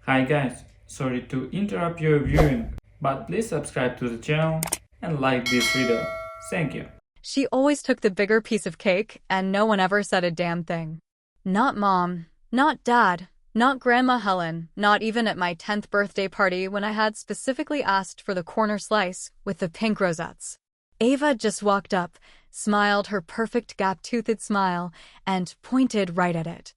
Hi guys, sorry to interrupt your viewing, but please subscribe to the channel and like this video. Thank you. She always took the bigger piece of cake, and no one ever said a damn thing. Not mom, not dad, not Grandma Helen, not even at my 10th birthday party when I had specifically asked for the corner slice with the pink rosettes. Ava just walked up, smiled her perfect gap-toothed smile, and pointed right at it.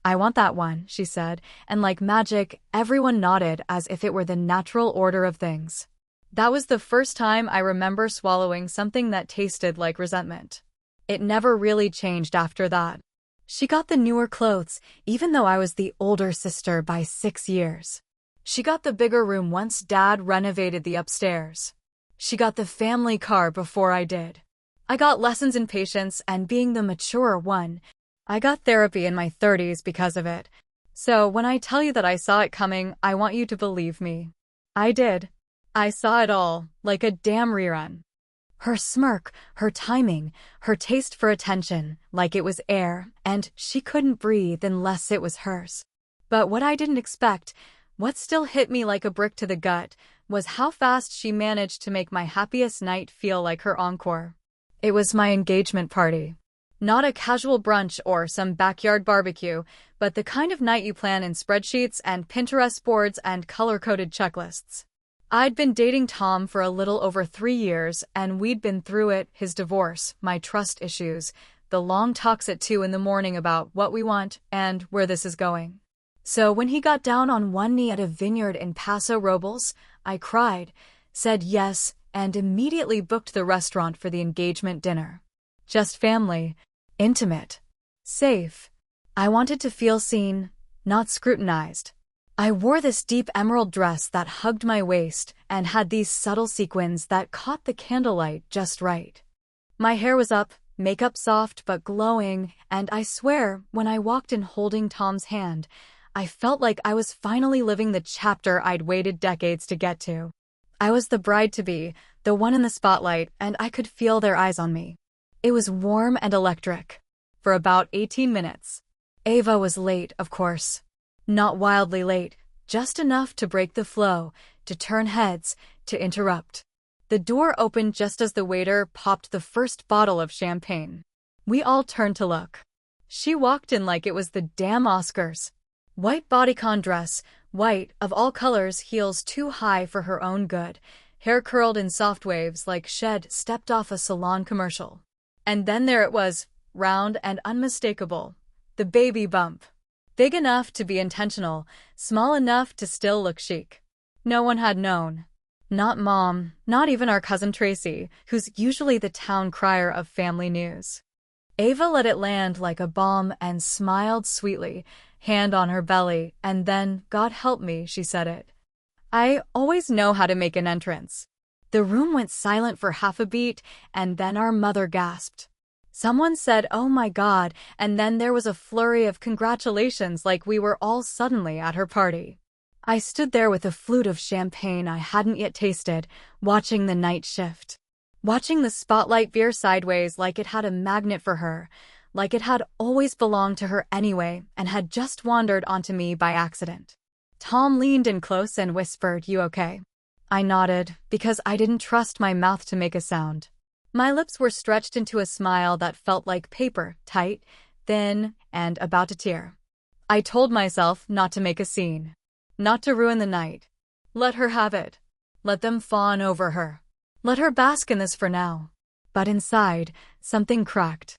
I want that one, she said, and like magic, everyone nodded as if it were the natural order of things. That was the first time I remember swallowing something that tasted like resentment. It never really changed after that. She got the newer clothes, even though I was the older sister by 6 years. She got the bigger room once Dad renovated the upstairs. She got the family car before I did. I got lessons in patience and being the mature one. I got therapy in my 30s because of it. So when I tell you that I saw it coming, I want you to believe me. I did. I saw it all, like a damn rerun. Her smirk, her timing, her taste for attention, like it was air, and she couldn't breathe unless it was hers. But what I didn't expect, what still hit me like a brick to the gut, was how fast she managed to make my happiest night feel like her encore. It was my engagement party. Not a casual brunch or some backyard barbecue, but the kind of night you plan in spreadsheets and Pinterest boards and color-coded checklists. I'd been dating Tom for a little over 3 years, and we'd been through it, his divorce, my trust issues, the long talks at 2 in the morning about what we want and where this is going. So when he got down on one knee at a vineyard in Paso Robles, I cried, said yes, and immediately booked the restaurant for the engagement dinner. Just family, intimate, safe. I wanted to feel seen, not scrutinized. I wore this deep emerald dress that hugged my waist and had these subtle sequins that caught the candlelight just right. My hair was up, makeup soft but glowing, and I swear, when I walked in holding Tom's hand, I felt like I was finally living the chapter I'd waited decades to get to. I was the bride-to-be, the one in the spotlight, and I could feel their eyes on me. It was warm and electric. For about 18 minutes. Ava was late, of course. Not wildly late, just enough to break the flow, to turn heads, to interrupt. The door opened just as the waiter popped the first bottle of champagne. We all turned to look. She walked in like it was the damn Oscars. White bodycon dress, white, of all colors, heels too high for her own good, hair curled in soft waves like Shed stepped off a salon commercial. And then there it was, round and unmistakable, the baby bump. Big enough to be intentional, small enough to still look chic. No one had known. Not Mom, not even our cousin Tracy, who's usually the town crier of family news. Ava let it land like a bomb and smiled sweetly, hand on her belly, and then, God help me, she said it. I always know how to make an entrance. The room went silent for half a beat, and then our mother gasped. Someone said, "Oh my God," and then there was a flurry of congratulations like we were all suddenly at her party. I stood there with a flute of champagne I hadn't yet tasted, watching the night shift. Watching the spotlight veer sideways like it had a magnet for her, like it had always belonged to her anyway and had just wandered onto me by accident. Tom leaned in close and whispered, "You okay?" I nodded, because I didn't trust my mouth to make a sound. My lips were stretched into a smile that felt like paper, tight, thin, and about to tear. I told myself not to make a scene. Not to ruin the night. Let her have it. Let them fawn over her. Let her bask in this for now. But inside, something cracked.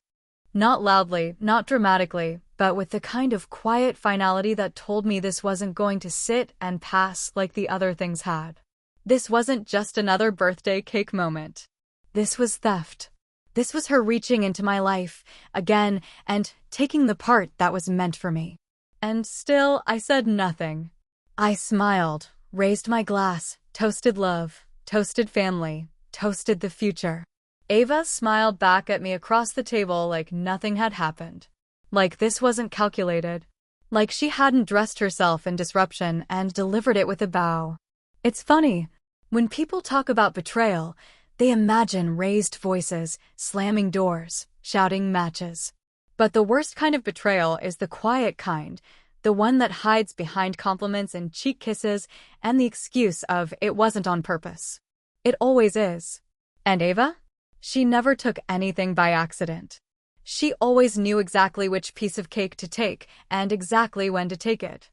Not loudly, not dramatically, but with the kind of quiet finality that told me this wasn't going to sit and pass like the other things had. This wasn't just another birthday cake moment. This was theft. This was her reaching into my life, again, and taking the part that was meant for me. And still, I said nothing. I smiled, raised my glass, toasted love, toasted family, toasted the future. Ava smiled back at me across the table like nothing had happened. Like this wasn't calculated. Like she hadn't dressed herself in disruption and delivered it with a bow. It's funny. When people talk about betrayal, they imagine raised voices, slamming doors, shouting matches. But the worst kind of betrayal is the quiet kind, The one that hides behind compliments and cheek kisses and the excuse of it wasn't on purpose. It always is. And Ava? She never took anything by accident. She always knew exactly which piece of cake to take and exactly when to take it.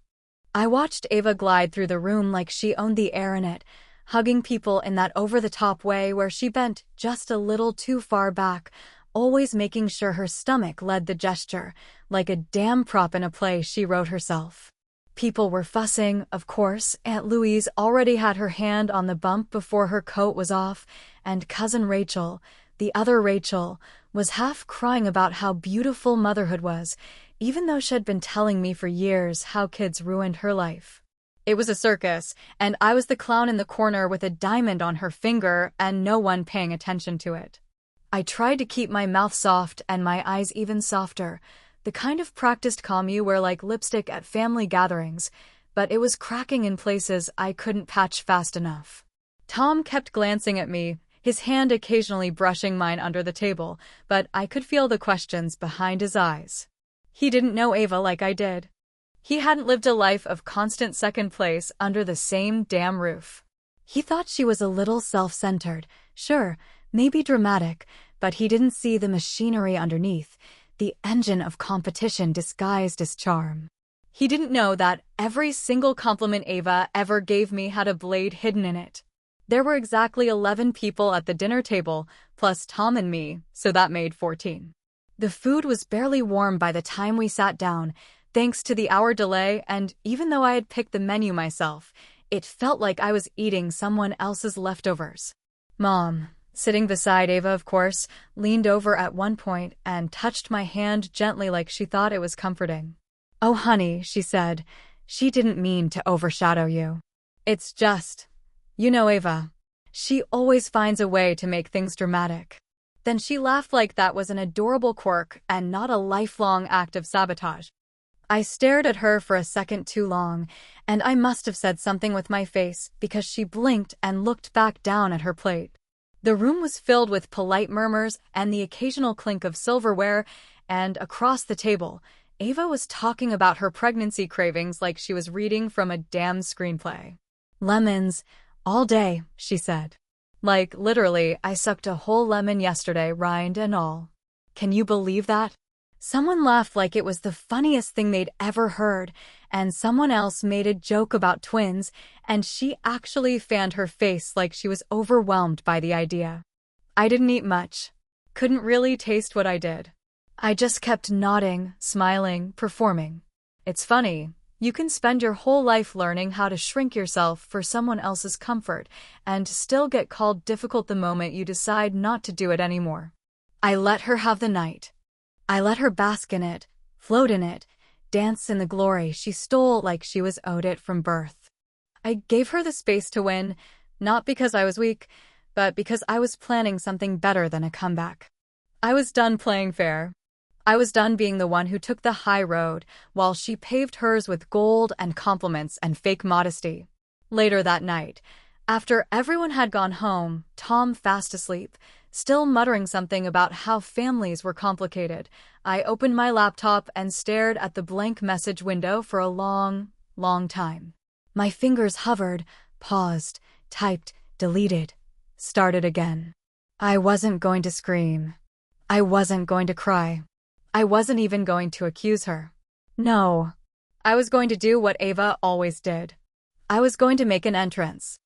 I watched Ava glide through the room like she owned the air in it, hugging people in that over-the-top way where she bent just a little too far back, always making sure her stomach led the gesture, like a damn prop in a play she wrote herself. People were fussing, of course. Aunt Louise already had her hand on the bump before her coat was off, and Cousin Rachel, the other Rachel, was half crying about how beautiful motherhood was, even though she'd been telling me for years how kids ruined her life. It was a circus, and I was the clown in the corner with a diamond on her finger and no one paying attention to it. I tried to keep my mouth soft and my eyes even softer, the kind of practiced calm you wear like lipstick at family gatherings, but it was cracking in places I couldn't patch fast enough. Tom kept glancing at me, his hand occasionally brushing mine under the table, but I could feel the questions behind his eyes. He didn't know Ava like I did. He hadn't lived a life of constant second place under the same damn roof. He thought she was a little self-centered, sure, maybe dramatic, but he didn't see the machinery underneath, the engine of competition disguised as charm. He didn't know that every single compliment Ava ever gave me had a blade hidden in it. There were exactly 11 people at the dinner table, plus Tom and me, so that made 14. The food was barely warm by the time we sat down, thanks to the hour delay, and even though I had picked the menu myself, it felt like I was eating someone else's leftovers. Mom, sitting beside Ava, of course, leaned over at one point and touched my hand gently like she thought it was comforting. "Oh, honey," she said, "she didn't mean to overshadow you. It's just, you know Ava. She always finds a way to make things dramatic." Then she laughed like that was an adorable quirk and not a lifelong act of sabotage. I stared at her for a second too long, and I must have said something with my face because she blinked and looked back down at her plate. The room was filled with polite murmurs and the occasional clink of silverware, and across the table, Ava was talking about her pregnancy cravings like she was reading from a damn screenplay. "Lemons, all day," she said. Like, literally, I sucked a whole lemon yesterday, rind and all. Can you believe that? Someone laughed like it was the funniest thing they'd ever heard, and someone else made a joke about twins, and she actually fanned her face like she was overwhelmed by the idea. I didn't eat much. Couldn't really taste what I did. I just kept nodding, smiling, performing. It's funny. You can spend your whole life learning how to shrink yourself for someone else's comfort and still get called difficult the moment you decide not to do it anymore. I let her have the night. I let her bask in it, float in it, dance in the glory she stole like she was owed it from birth. I gave her the space to win, not because I was weak, but because I was planning something better than a comeback. I was done playing fair. I was done being the one who took the high road, while she paved hers with gold and compliments and fake modesty. Later that night, after everyone had gone home, Tom fast asleep, still muttering something about how families were complicated, I opened my laptop and stared at the blank message window for a long, long time. My fingers hovered, paused, typed, deleted, started again. I wasn't going to scream. I wasn't going to cry. I wasn't even going to accuse her. No. I was going to do what Ava always did. I was going to make an entrance.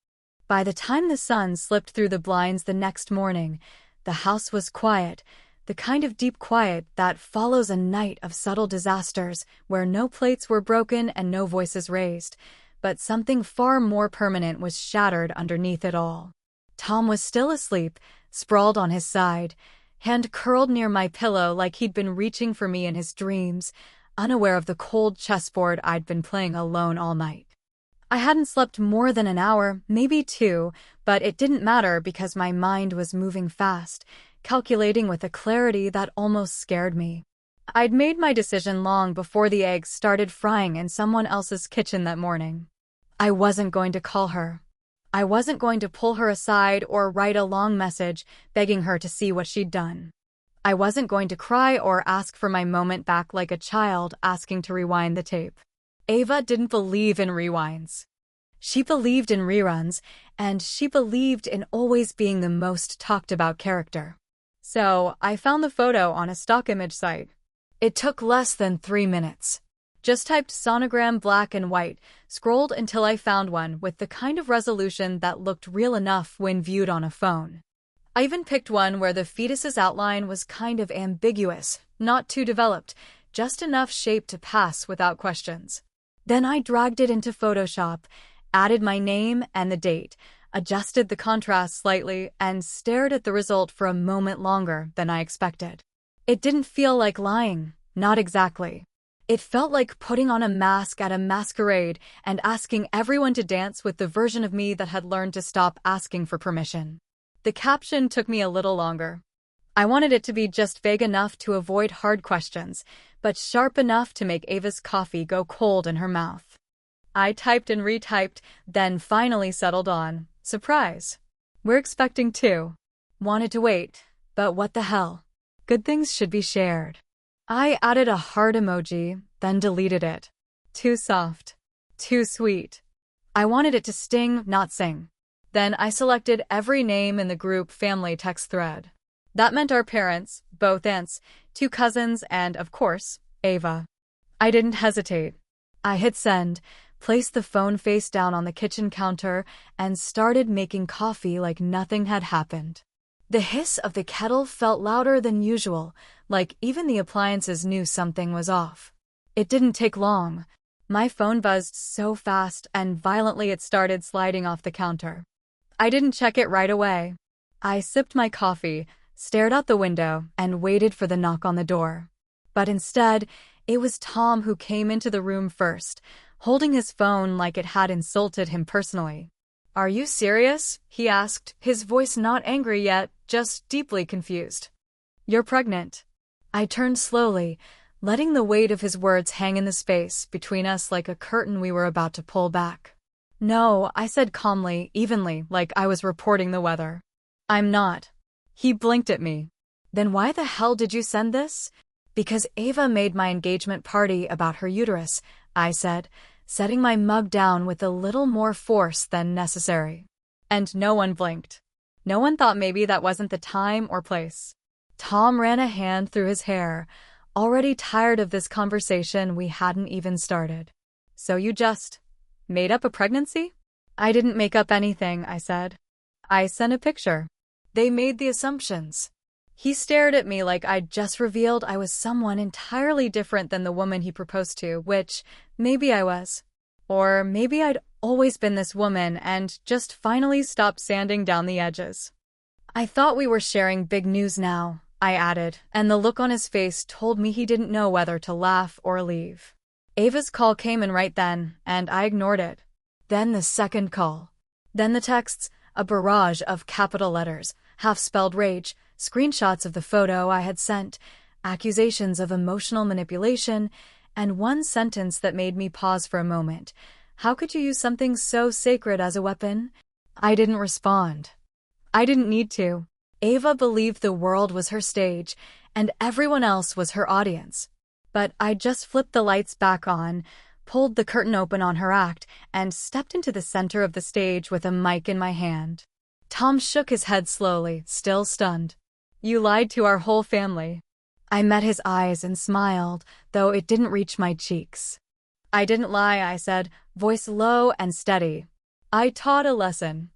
By the time the sun slipped through the blinds the next morning, the house was quiet, the kind of deep quiet that follows a night of subtle disasters where no plates were broken and no voices raised, but something far more permanent was shattered underneath it all. Tom was still asleep, sprawled on his side, hand curled near my pillow like he'd been reaching for me in his dreams, unaware of the cold chessboard I'd been playing alone all night. I hadn't slept more than an hour, maybe 2, but it didn't matter because my mind was moving fast, calculating with a clarity that almost scared me. I'd made my decision long before the eggs started frying in someone else's kitchen that morning. I wasn't going to call her. I wasn't going to pull her aside or write a long message begging her to see what she'd done. I wasn't going to cry or ask for my moment back like a child asking to rewind the tape. Ava didn't believe in rewinds. She believed in reruns, and she believed in always being the most talked about character. So, I found the photo on a stock image site. It took less than 3 minutes. Just typed sonogram black and white, scrolled until I found one with the kind of resolution that looked real enough when viewed on a phone. I even picked one where the fetus's outline was kind of ambiguous, not too developed, just enough shape to pass without questions. Then I dragged it into Photoshop, added my name and the date, adjusted the contrast slightly, and stared at the result for a moment longer than I expected. It didn't feel like lying, not exactly. It felt like putting on a mask at a masquerade and asking everyone to dance with the version of me that had learned to stop asking for permission. The caption took me a little longer. I wanted it to be just vague enough to avoid hard questions, but sharp enough to make Ava's coffee go cold in her mouth. I typed and retyped, then finally settled on, surprise. We're expecting 2. Wanted to wait, but what the hell? Good things should be shared. I added a heart emoji, then deleted it. Too soft. Too sweet. I wanted it to sting, not sing. Then I selected every name in the group family text thread. That meant our parents, both aunts, 2 cousins, and, of course, Ava. I didn't hesitate. I hit send, placed the phone face down on the kitchen counter, and started making coffee like nothing had happened. The hiss of the kettle felt louder than usual, like even the appliances knew something was off. It didn't take long. My phone buzzed so fast and violently it started sliding off the counter. I didn't check it right away. I sipped my coffee, stared out the window, and waited for the knock on the door. But instead, it was Tom who came into the room first, holding his phone like it had insulted him personally. "Are you serious?" he asked, his voice not angry yet, just deeply confused. "You're pregnant." I turned slowly, letting the weight of his words hang in the space between us like a curtain we were about to pull back. "No," I said calmly, evenly, like I was reporting the weather. "I'm not." He blinked at me. "Then why the hell did you send this?" "Because Ava made my engagement party about her uterus," I said, setting my mug down with a little more force than necessary. And no one blinked. No one thought maybe that wasn't the time or place. Tom ran a hand through his hair, already tired of this conversation we hadn't even started. "So you just made up a pregnancy?" "I didn't make up anything," I said. "I sent a picture." "They made the assumptions." He stared at me like I'd just revealed I was someone entirely different than the woman he proposed to, which maybe I was. Or maybe I'd always been this woman and just finally stopped sanding down the edges. "I thought we were sharing big news now," I added, and the look on his face told me he didn't know whether to laugh or leave. Ava's call came in right then, and I ignored it. Then the second call. Then the texts, a barrage of capital letters, half-spelled rage, screenshots of the photo I had sent, accusations of emotional manipulation, and one sentence that made me pause for a moment. "How could you use something so sacred as a weapon?" I didn't respond. I didn't need to. Ava believed the world was her stage, and everyone else was her audience. But I just flipped the lights back on, pulled the curtain open on her act, and stepped into the center of the stage with a mic in my hand. Tom shook his head slowly, still stunned. "You lied to our whole family." I met his eyes and smiled, though it didn't reach my cheeks. "I didn't lie," I said, voice low and steady. "I taught a lesson."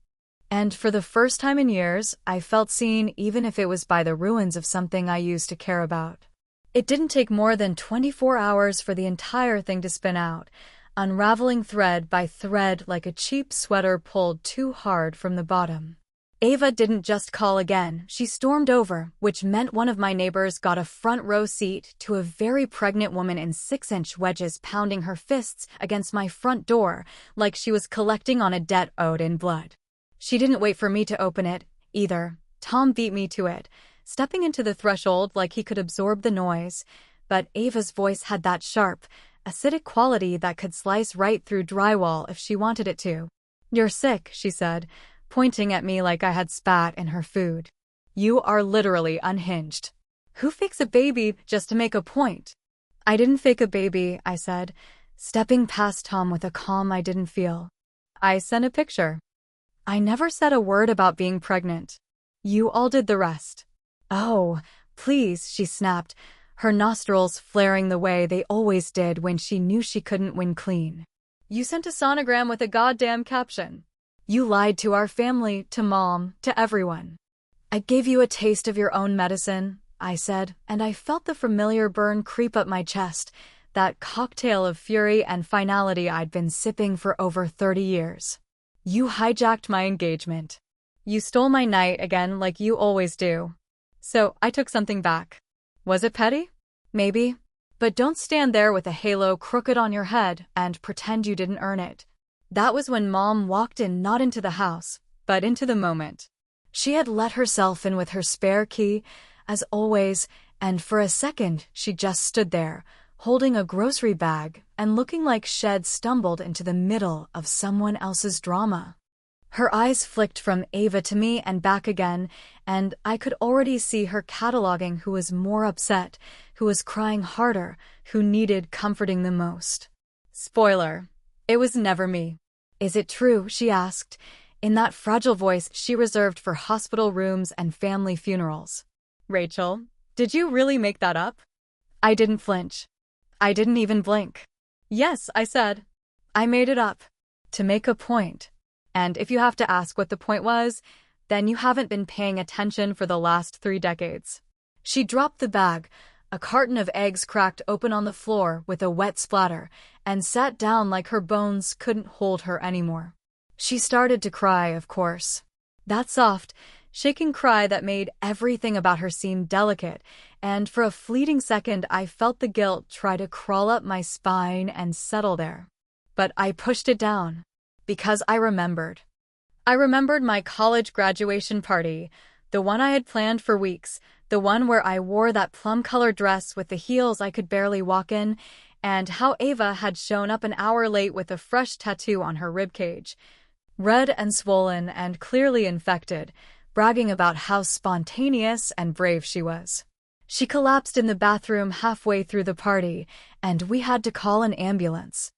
And for the first time in years, I felt seen even if it was by the ruins of something I used to care about. It didn't take more than 24 hours for the entire thing to spin out, unraveling thread by thread like a cheap sweater pulled too hard from the bottom. Ava didn't just call again, she stormed over, which meant one of my neighbors got a front row seat to a very pregnant woman in 6-inch wedges pounding her fists against my front door like she was collecting on a debt owed in blood. She didn't wait for me to open it, either. Tom beat me to it, stepping into the threshold like he could absorb the noise, but Ava's voice had that sharp, acidic quality that could slice right through drywall if she wanted it to. "You're sick," she said, pointing at me like I had spat in her food. "You are literally unhinged. Who fakes a baby just to make a point?" "I didn't fake a baby," I said, stepping past Tom with a calm I didn't feel. I sent a picture. I never said a word about being pregnant. You all did the rest. Oh, please, she snapped, her nostrils flaring the way they always did when she knew she couldn't win clean. You sent a sonogram with a goddamn caption. You lied to our family, to Mom, to everyone. I gave you a taste of your own medicine, I said, and I felt the familiar burn creep up my chest, that cocktail of fury and finality I'd been sipping for over 30 years. You hijacked my engagement. You stole my night again like you always do. So I took something back. Was it petty? Maybe. But don't stand there with a halo crooked on your head and pretend you didn't earn it. That was when Mom walked in, not into the house, but into the moment. She had let herself in with her spare key, as always, and for a second she just stood there, holding a grocery bag and looking like she'd stumbled into the middle of someone else's drama. Her eyes flicked from Ava to me and back again, and I could already see her cataloging who was more upset, who was crying harder, who needed comforting the most. Spoiler, it was never me. Is it true? She asked, in that fragile voice she reserved for hospital rooms and family funerals. Rachel, did you really make that up? I didn't flinch. I didn't even blink. Yes, I said. I made it up. To make a point. And if you have to ask what the point was, then you haven't been paying attention for the last 3 decades. She dropped the bag, a carton of eggs cracked open on the floor with a wet splatter, and sat down like her bones couldn't hold her anymore. She started to cry, of course. That soft, shaking cry that made everything about her seem delicate, and for a fleeting second I felt the guilt try to crawl up my spine and settle there. But I pushed it down. Because I remembered. I remembered my college graduation party, the one I had planned for weeks, the one where I wore that plum-colored dress with the heels I could barely walk in, and how Ava had shown up an hour late with a fresh tattoo on her ribcage, red and swollen and clearly infected, bragging about how spontaneous and brave she was. She collapsed in the bathroom halfway through the party, and we had to call an ambulance.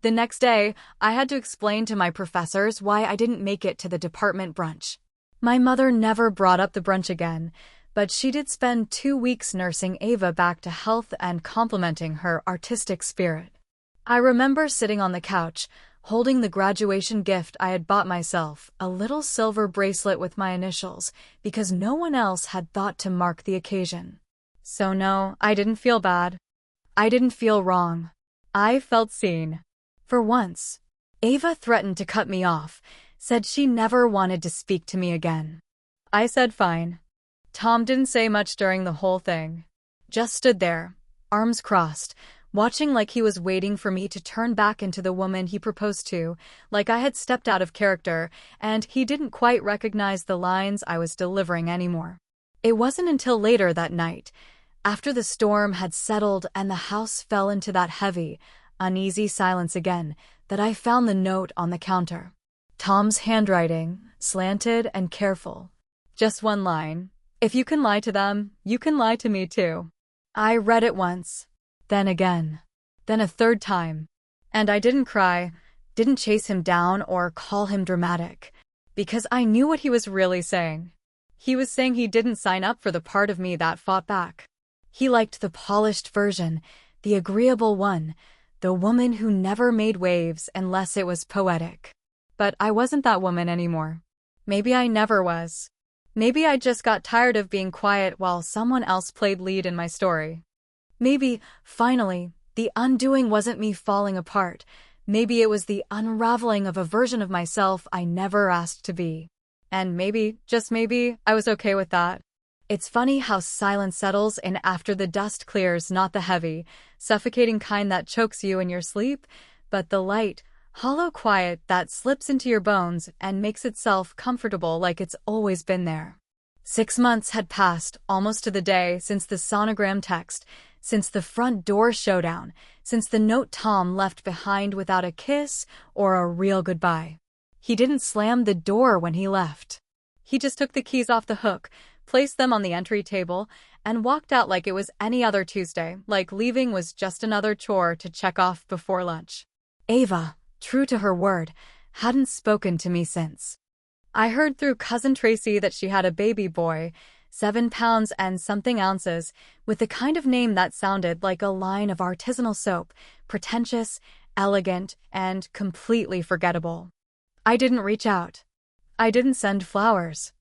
The next day, I had to explain to my professors why I didn't make it to the department brunch. My mother never brought up the brunch again, but she did spend 2 weeks nursing Ava back to health and complimenting her artistic spirit. I remember sitting on the couch, holding the graduation gift I had bought myself, a little silver bracelet with my initials, because no one else had thought to mark the occasion. So no, I didn't feel bad. I didn't feel wrong. I felt seen. For once, Ava threatened to cut me off, said she never wanted to speak to me again. I said fine. Tom didn't say much during the whole thing. Just stood there, arms crossed, watching like he was waiting for me to turn back into the woman he proposed to, like I had stepped out of character, and he didn't quite recognize the lines I was delivering anymore. It wasn't until later that night, after the storm had settled and the house fell into that heavy, uneasy silence again, that I found the note on the counter. Tom's handwriting, slanted and careful. Just one line. If you can lie to them, you can lie to me too. I read it once, then again, then a third time. And I didn't cry, didn't chase him down or call him dramatic, because I knew what he was really saying. He was saying he didn't sign up for the part of me that fought back. He liked the polished version, the agreeable one, the woman who never made waves unless it was poetic. But I wasn't that woman anymore. Maybe I never was. Maybe I just got tired of being quiet while someone else played lead in my story. Maybe, finally, the undoing wasn't me falling apart. Maybe it was the unraveling of a version of myself I never asked to be. And maybe, just maybe, I was okay with that. It's funny how silence settles in after the dust clears, not the heavy, suffocating kind that chokes you in your sleep, but the light, hollow quiet that slips into your bones and makes itself comfortable like it's always been there. 6 months had passed, almost to the day, since the sonogram text, since the front door showdown, since the note Tom left behind without a kiss or a real goodbye. He didn't slam the door when he left. He just took the keys off the hook, placed them on the entry table, and walked out like it was any other Tuesday, like leaving was just another chore to check off before lunch. Ava, true to her word, hadn't spoken to me since. I heard through Cousin Tracy that she had a baby boy, 7 pounds and something ounces, with the kind of name that sounded like a line of artisanal soap, pretentious, elegant, and completely forgettable. I didn't reach out. I didn't send flowers.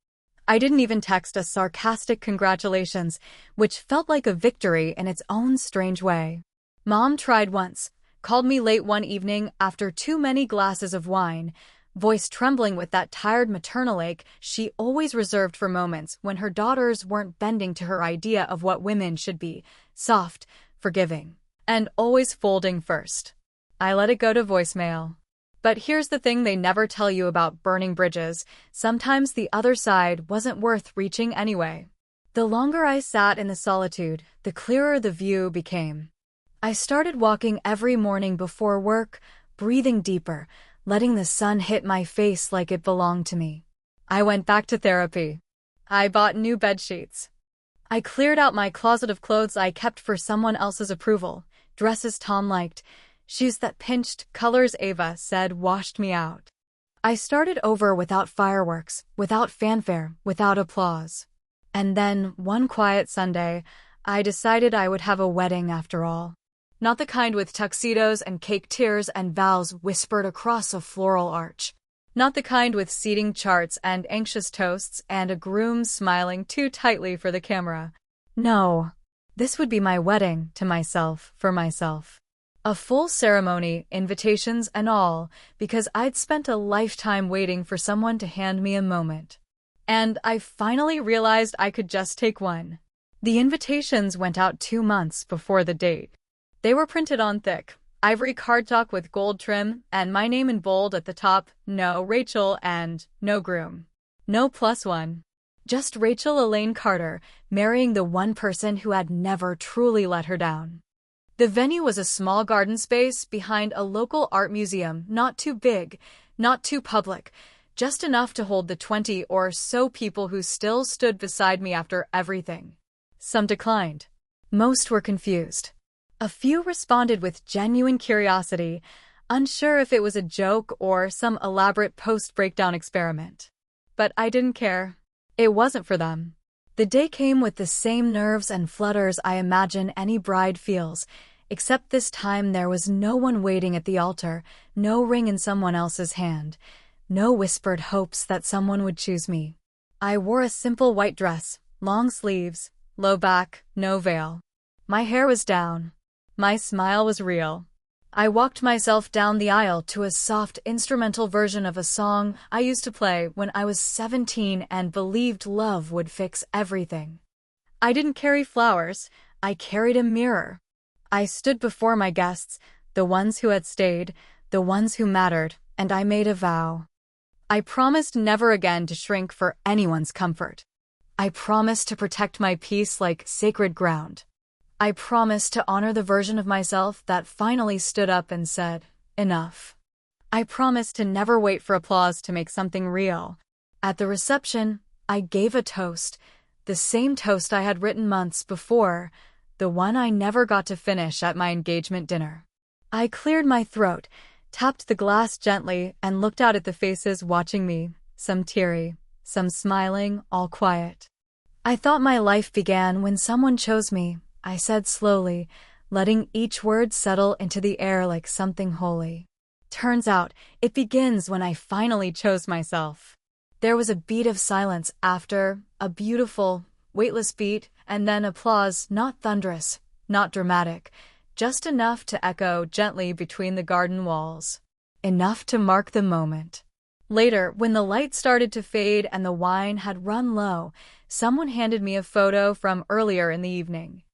I didn't even text a sarcastic congratulations, which felt like a victory in its own strange way. Mom tried once, called me late one evening after too many glasses of wine, voice trembling with that tired maternal ache she always reserved for moments when her daughters weren't bending to her idea of what women should be, soft, forgiving, and always folding first. I let it go to voicemail. But here's the thing they never tell you about burning bridges: sometimes the other side wasn't worth reaching anyway. The longer I sat in the solitude, the clearer the view became. I started walking every morning before work, breathing deeper, letting the sun hit my face like it belonged to me. I went back to therapy. I bought new bedsheets. I cleared out my closet of clothes I kept for someone else's approval, dresses Tom liked, shoes that pinched, colors Ava said washed me out. I started over without fireworks, without fanfare, without applause. And then, one quiet Sunday, I decided I would have a wedding after all. Not the kind with tuxedos and cake tiers and vows whispered across a floral arch. Not the kind with seating charts and anxious toasts and a groom smiling too tightly for the camera. No, this would be my wedding to myself, for myself. A full ceremony, invitations and all, because I'd spent a lifetime waiting for someone to hand me a moment. And I finally realized I could just take one. The invitations went out 2 months before the date. They were printed on thick, ivory cardstock with gold trim, and my name in bold at the top: no Rachel and no groom. No +1. Just Rachel Elaine Carter, marrying the one person who had never truly let her down. The venue was a small garden space behind a local art museum, not too big, not too public, just enough to hold the 20 or so people who still stood beside me after everything. Some declined. Most were confused. A few responded with genuine curiosity, unsure if it was a joke or some elaborate post-breakdown experiment. But I didn't care. It wasn't for them. The day came with the same nerves and flutters I imagine any bride feels, except this time there was no one waiting at the altar, no ring in someone else's hand, no whispered hopes that someone would choose me. I wore a simple white dress, long sleeves, low back, no veil. My hair was down. My smile was real. I walked myself down the aisle to a soft instrumental version of a song I used to play when I was 17 and believed love would fix everything. I didn't carry flowers, I carried a mirror. I stood before my guests, the ones who had stayed, the ones who mattered, and I made a vow. I promised never again to shrink for anyone's comfort. I promised to protect my peace like sacred ground. I promised to honor the version of myself that finally stood up and said, enough. I promised to never wait for applause to make something real. At the reception, I gave a toast, the same toast I had written months before, the one I never got to finish at my engagement dinner. I cleared my throat, tapped the glass gently, and looked out at the faces watching me, some teary, some smiling, all quiet. I thought my life began when someone chose me, I said slowly, letting each word settle into the air like something holy. Turns out, it begins when I finally chose myself. There was a beat of silence after, a beautiful, weightless beat, and then applause, not thunderous, not dramatic, just enough to echo gently between the garden walls. Enough to mark the moment. Later, when the light started to fade and the wine had run low, someone handed me a photo from earlier in the evening.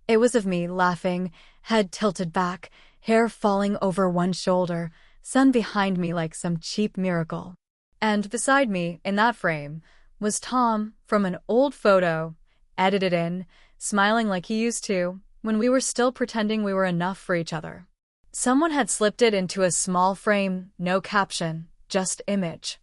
It was of me laughing, head tilted back, hair falling over one shoulder, sun behind me like some cheap miracle. And beside me, in that frame, was Tom, from an old photo, edited in, smiling like he used to, when we were still pretending we were enough for each other. Someone had slipped it into a small frame, no caption, just image.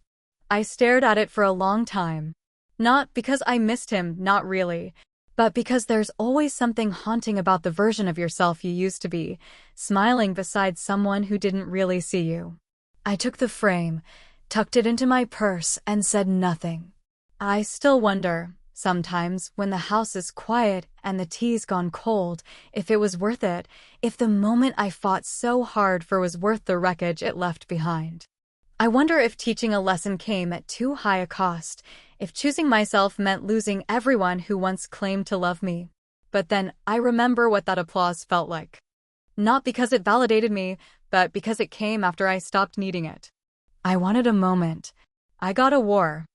I stared at it for a long time. Not because I missed him, not really, but because there's always something haunting about the version of yourself you used to be, smiling beside someone who didn't really see you. I took the frame, tucked it into my purse, and said nothing. I still wonder, sometimes, when the house is quiet and the tea's gone cold, if it was worth it, if the moment I fought so hard for was worth the wreckage it left behind. I wonder if teaching a lesson came at too high a cost, if choosing myself meant losing everyone who once claimed to love me. But then I remember what that applause felt like. Not because it validated me, but because it came after I stopped needing it. I wanted a moment. I got a war,